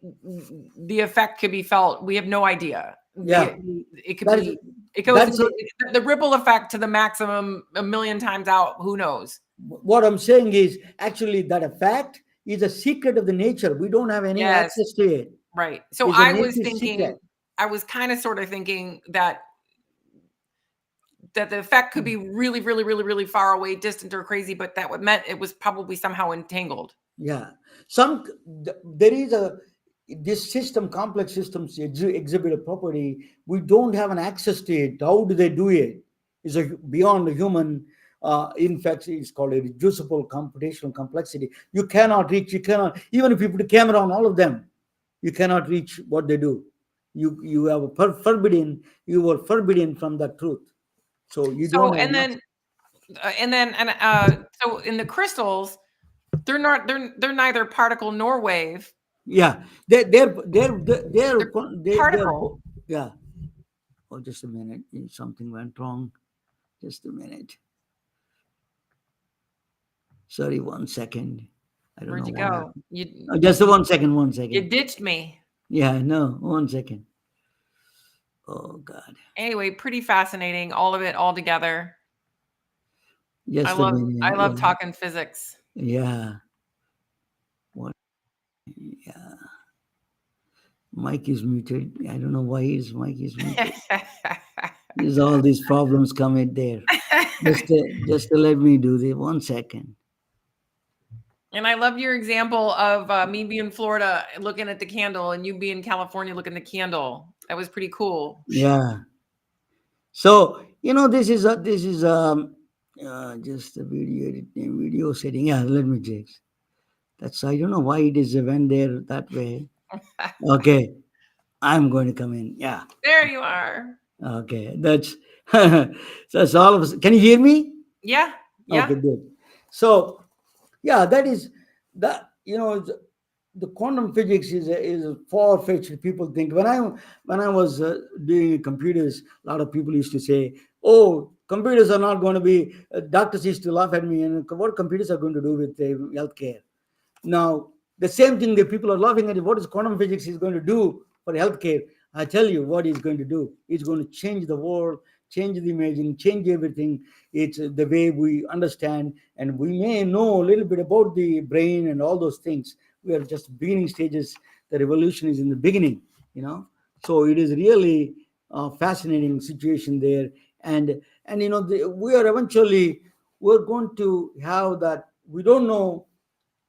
the effect could be felt. We have no idea. Yeah. It could That be, is- it goes that's into the ripple effect to the maximum a million times out. Who knows? what I'm saying is actually that effect is a secret of the nature. We don't have any Yes. access to it. Right. So It's a I was nature's thinking, secret. I was kind of sort of thinking that the effect could be really, really, really, really far away, distant, or crazy, but that what meant it was probably somehow entangled. Yeah. There is this system, complex systems exhibit a property. We don't have an access to it. How do they do it? Is beyond the human. In fact, it's called a reducible computational complexity. You cannot reach. You cannot, even if you put a camera on all of them, you cannot reach what they do. You have a forbidden. You were forbidden from the truth. So you So don't have. so in the crystals, they're neither particle nor wave. Yeah, they're particle. Yeah. Oh, just a minute. Something went wrong. Just a minute. Sorry, 1 second. I don't Where'd know you what go? happened. Just 1 second. 1 second. You ditched me. Yeah, no. 1 second. Oh God. Anyway, pretty fascinating. All of it all together. Just I a minute. love Yeah. talking physics. Yeah. What? Yeah. Mike is muted. I don't know why his mic is muted. There's all these problems come in there. Just to let me do this. 1 second. And I love your example of me being in Florida looking at the candle and you being in California looking at the candle. That was pretty cool. Yeah. So this is just a video setting. Yeah, let me check. That's, I don't know why it is went there that way. Okay, I'm going to come in. Yeah. There you are. Okay, that's all of us. Can you hear me? Yeah. Yeah. Okay, good. So yeah, that is that. The quantum physics is far-fetched. People think when I was doing computers, a lot of people used to say, "Oh, computers are not going to be." Doctors used to laugh at me, and what computers are going to do with healthcare? Now, the same thing that people are laughing at, what is quantum physics is going to do for healthcare? I tell you what it's going to do. It's going to change the world, change the imaging, change everything. It's the way we understand, and we may know a little bit about the brain and all those things. We are just beginning stages. The revolution is in the beginning, So it is really a fascinating situation there, and we're going to have that. We don't know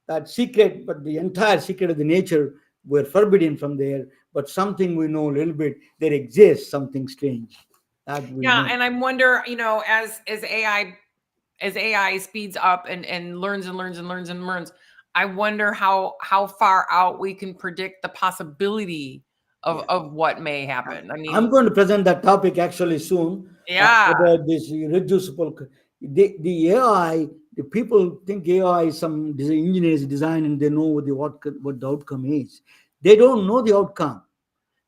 that secret, but the entire secret of the nature, we're forbidden from there. But something we know a little bit, there exists something strange that we know. And I wonder, as AI speeds up and learns and learns and learns and learns, I wonder how far out we can predict the possibility of what may happen. I mean, I'm going to present that topic actually soon. Yeah. About this reducible. The AI, the people think AI is some engineers design and they know what the outcome is. They don't know the outcome.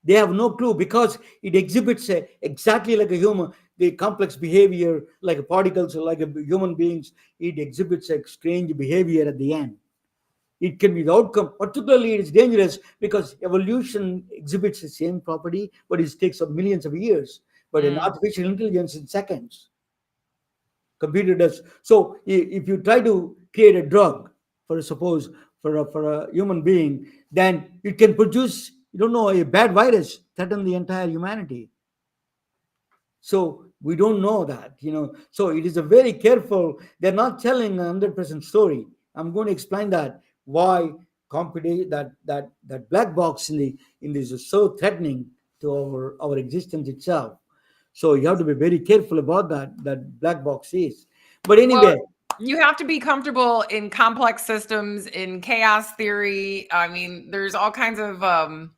They have no clue because it exhibits exactly like a human, the complex behavior, like particles, like human beings. It exhibits a strange behavior at the end. It can be the outcome. Particularly, it is dangerous because evolution exhibits the same property, but it takes millions of years. But in artificial intelligence, in seconds, computer does. So if you try to create a drug for a human being, then it can produce, a bad virus threaten the entire humanity. So we don't know that, So it is a very careful. They're not telling a 100% story. I'm going to explain that why that black box in this is so threatening to our existence itself. So you have to be very careful about that black box is. But anyway, you have to be comfortable in complex systems, in chaos theory. I mean, there's all kinds of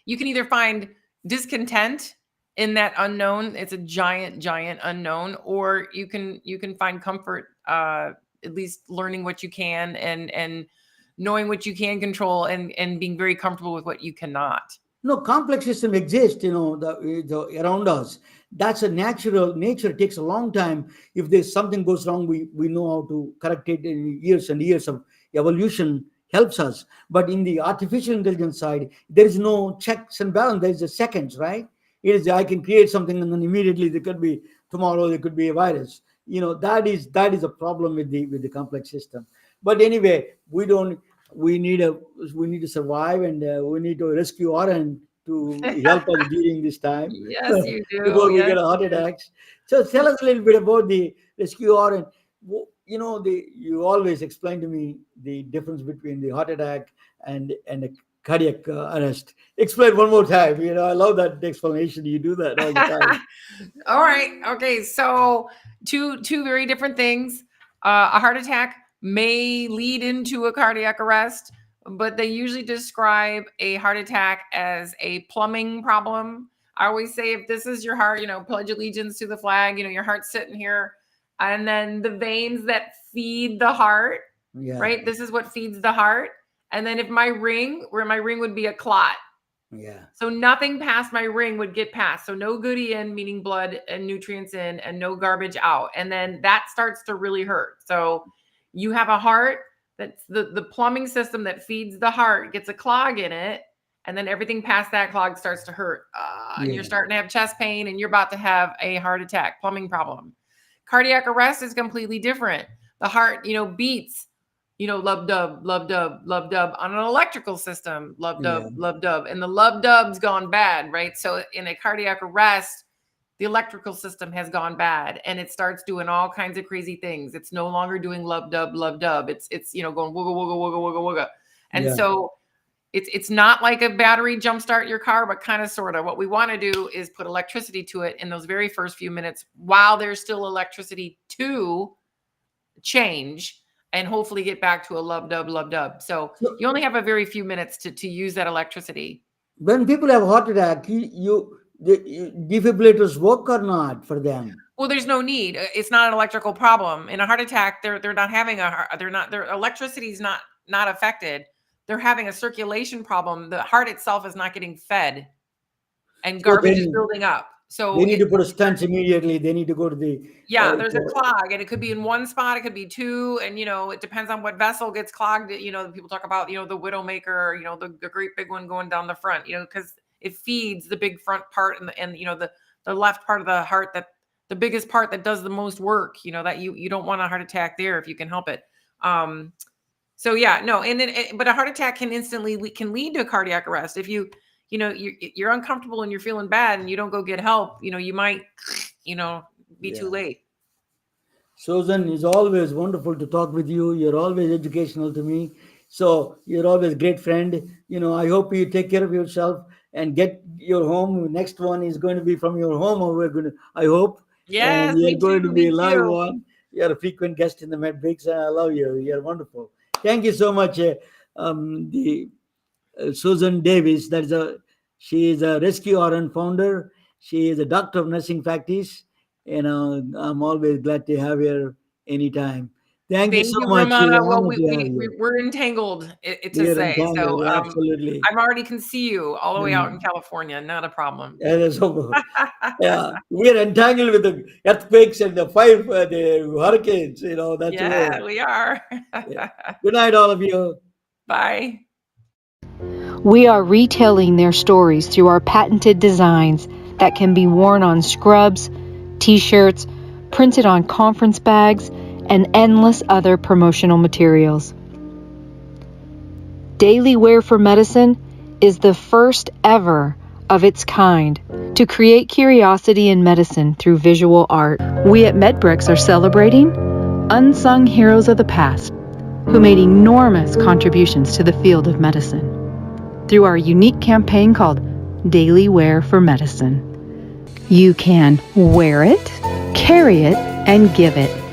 you can either find discontent in that unknown, it's a giant unknown, or you can find comfort at least learning what you can and knowing what you can control and being very comfortable with what you cannot. no, complex system exists, the around us. That's a natural nature. It takes a long time. If there's something goes wrong, we know how to correct it. In years and years of evolution helps us. But in the artificial intelligence side, there is no checks and balance. There is a seconds, right? It is I can create something and then immediately there could be tomorrow there could be a virus. That is a problem with the complex system. But anyway, we need to survive, and we need to rescue RN to help us during this time. Yes, you do. Before we get a heart attacks. So tell us a little bit about the rescue RN. You always explain to me the difference between the heart attack and a cardiac arrest. Explain one more time. I love that explanation. You do that all the time. All right. Okay. So two very different things. A heart attack may lead into a cardiac arrest, but they usually describe a heart attack as a plumbing problem. I always say, if this is your heart, pledge allegiance to the flag, your heart's sitting here, and then the veins that feed the heart, right? This is what feeds the heart. And then if my ring would be a clot. Yeah. So nothing past my ring would get past. So no goodie in, meaning blood and nutrients in, and no garbage out. And then that starts to really hurt. So you have a heart that's the plumbing system that feeds the heart gets a clog in it. And then everything past that clog starts to hurt. And you're starting to have chest pain and you're about to have a heart attack, plumbing problem. Cardiac arrest is completely different. The heart, beats, lub dub, lub dub, lub dub on an electrical system, lub dub, lub dub. And the lub dub's gone bad, right? So in a cardiac arrest, the electrical system has gone bad and it starts doing all kinds of crazy things. It's no longer doing lub dub, lub dub. It's going wooga, wooga, wooga, wooga, wooga. And so it's not like a battery jumpstart your car, but kind of sort of. What we want to do is put electricity to it in those very first few minutes while there's still electricity to change and hofully get back to a lub dub, lub dub. So you only have a very few minutes to use that electricity. When people have heart attack, the defibrillators work or not for them? Well, there's no need. It's not an electrical problem. In a heart attack, they're not having their electricity is not affected. They're having a circulation problem. The heart itself is not getting fed and garbage is building up. So they need to put a stent immediately. They need to go to the there's a clog, and it could be in one spot, it could be two, and it depends on what vessel gets clogged. People talk about the widowmaker, the great big one going down the front, because it feeds the big front part and the left part of the heart, that the biggest part that does the most work. That you don't want a heart attack there if you can help it. So but a heart attack can lead to a cardiac arrest if you're uncomfortable and you're feeling bad and you don't go get help. You might be too late. Susan, it's always wonderful to talk with you. You're always educational to me. So you're always a great friend. I hope you take care of yourself and get your home. Next one is going to be from your home. I hope. Yes, and you're going to be a live too. one. You're a frequent guest in the MedBricks, and I love you. You're wonderful. Thank you so much. Susan Davis, she is a RescueRN founder. She is a doctor of nursing practice. I'm always glad to have her anytime. Thank you so much. Ramona. Well, we're entangled, So absolutely. I already can see you all the way out in California. Not a problem. Yeah, we are entangled with the earthquakes and the fire, the hurricanes. That's we are. Good night, all of you. Bye. We are retelling their stories through our patented designs that can be worn on scrubs, t-shirts, printed on conference bags, and endless other promotional materials. Daily Wear for Medicine is the first ever of its kind to create curiosity in medicine through visual art. We at MedBricks are celebrating unsung heroes of the past who made enormous contributions to the field of medicine. Through our unique campaign called daily wear for medicine. You can wear it, carry it, and give it.